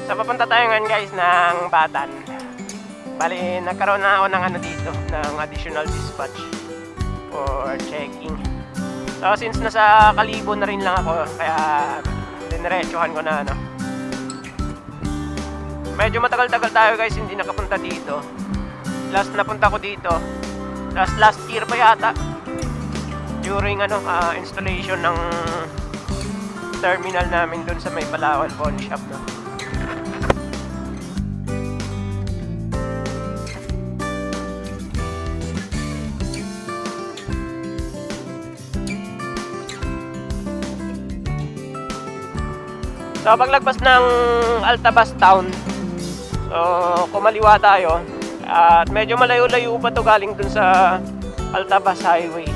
So papunta tayo ngayon guys ng Batan. Bali nagkaroon na ako ng ano dito, ng additional dispatch for checking. So since nasa Kalibo na rin lang ako, kaya diniretsuhan ko na ano. Medyo matagal-tagal tayo guys hindi nakapunta dito. Last napunta ko dito last year pa yata, during ano installation ng terminal namin dun sa may Palawan Pawn Shop, no? So paglagpas ng Altabas Town, so kumaliwa tayo at medyo malayo-layo pa to galing dun sa Altabas Highway.